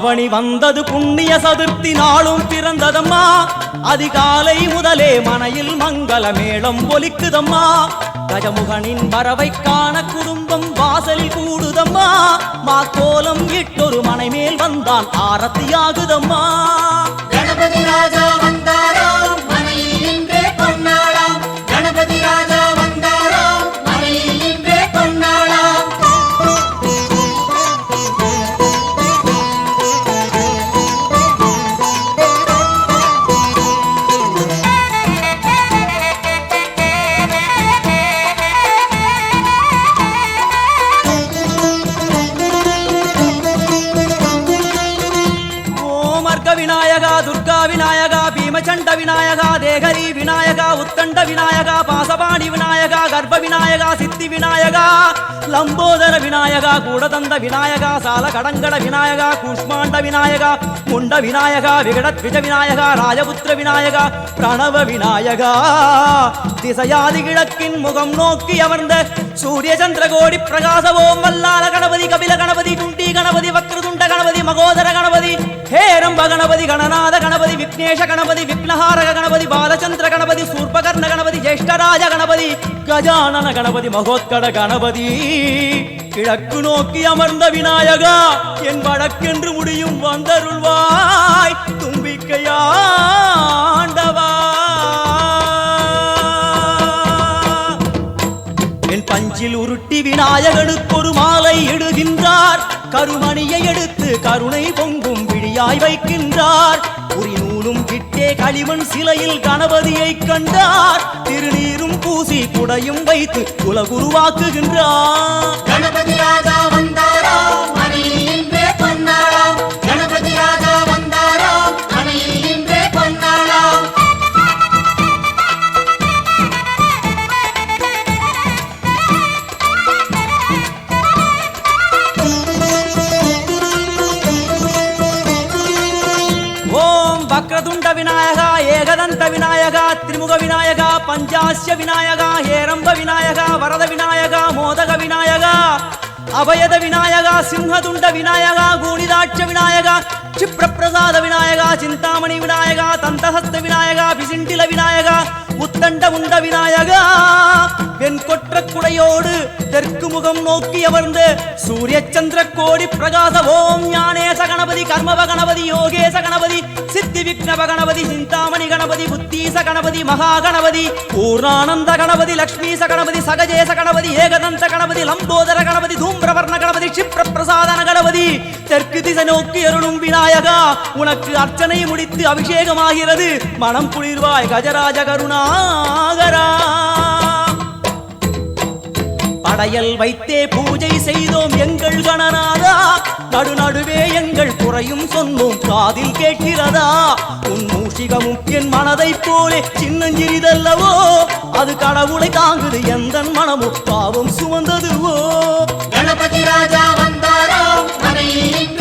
ஆவணி வந்தது புண்ணிய சதுர்த்தி நாளும் பிறந்ததம்மா அதிகாலை முதலே மனையில் மங்கள மேளம் ஒலிக்குதம்மா கஜமுகனின் வரவை காண குடும்பம் வாசலில் கூடுதம்மா மா கோலம் இட்டொரு மனை மேல் வந்தான் ஆரத்தியாகுதம்மா கணபதி ராஜா வந்தாராம் மனையில் நின்றே பொன்னாளாம் கணபதி ராஜா வந்தாராம் மனையில் நின்றே பொன்னாளாம் விநாயகா துர்கா விநாயகா பீமச்சண்ட விநாயகா தேகரி விநாயகா உத்தண்ட விநாயகா பாசபாணி விநாயகா கர்ப்ப விநாயகா சித்தி விநாயகா லம்போதர விநாயகா கூடதந்த விநாயகா சால கடங்கட விநாயகா கூஷ்மாண்ட விநாயகா முண்ட விநாயகா விகடத்விஜ விநாயகா ராஜபுத்திர விநாயகா பிரணவ விநாயகா திசையாதி கிழக்கின் முகம் நோக்கி அமர்ந்த சூரிய சந்திரகோடி பிரகாச ஓம் வல்லால கணபதி கபில கணபதி குண்டி கணபதி வக்ரதுண்ட கணபதி மகோதர கணபதி ஹேரம்ப கணபதி கணநாத கணபதி விக்னேஷ கணபதி விக்னஹாரக கணபதி பாலச்சந்திர கணபதி சூர்பகர்ண கணபதி ஜேஷ்டராஜ கணபதி கஜானன கணபதி மகோத்கட கணபதி கிழக்கு நோக்கி அமர்ந்த விநாயகா என் வழக்கென்று முடியும் வந்தருள்வாய் தும்பிக்கையாண்டவா என் பஞ்சில் உருட்டி விநாயகனுக்கு ஒரு மாலை இடுகின்றார் கருமணியை எடுத்து கருணை பொங்கும் விழியாய் வைக்கின்றார் உரிநூலும் கிட்டே களிமண் சிலையில் கணபதியை கண்டார் திருநீரும் பூசி குடையும் வைத்து குலகுருவாக்குகின்றார் கணபதி ராஜா வந்தாராம் மனையில் நின்றே பொன்னாளாம் கணபதி ராஜா வந்தாராம் மனையில் நின்றே பொன்னாளாம் வக்ரதுண்ட விநாயகா ஏகதந்த விநாயகா திரிமுக விநாயகா பஞ்சாஸ்ய விநாயகா ஹேரம்ப விநாயகா வரத விநாயகா மோதக விநாயகா அபயத விநாயகா சிம்ஹதுண்ட விநாயகா கூணிதாட்ச விநாயகா क्षिप्रप्रसाद विनायका चिंतामणि विनायका तंतहस्त विनायका पिसिंडिल विनायका உத்தண்ட உண்ட விநாயகா வெண்கொற்ற குடையோடு தெற்கு முகம் நோக்கி அமர்ந்து சூரிய சந்திர கோடி பிரகாச ஓம் ஞானேச கணபதி கர்மவ கணபதி யோகேச கணபதி சித்தி விக்னவ கணபதி சிந்தாமணி கணபதி புத்தீச கணபதி மகா கணபதி பூர்ணானந்த கணபதி லக்ஷ்மீச கணபதி சகஜேச கணபதி ஏகதந்த கணபதி லம்போதர கணபதி தூம்பிரவர்ண கணபதி क्षिप्र பிரசாதன கணபதி தெற்கு திசை நோக்கி அருளும் விநாயகா உனக்கு அர்ச்சனை முடித்து அபிஷேகமாகிறது மனம் குளிர்வாய் கஜராஜ கருணாகரா படையல் வைத்தே பூஜை செய்தோம் எங்கள் கணநாதா நடுநடுவே எங்கள் குறையும் சொன்னோம் காதில் கேட்கிறதா உன் மூஷிகமும் என் மனதை போலே சின்னஞ்சிறிதல்லவோ அது கடவுளை தாங்குது எந்த மனமும் பாவம் சுமந்ததுவோ கணபதி ராஜா வந்தாரோ மனையில்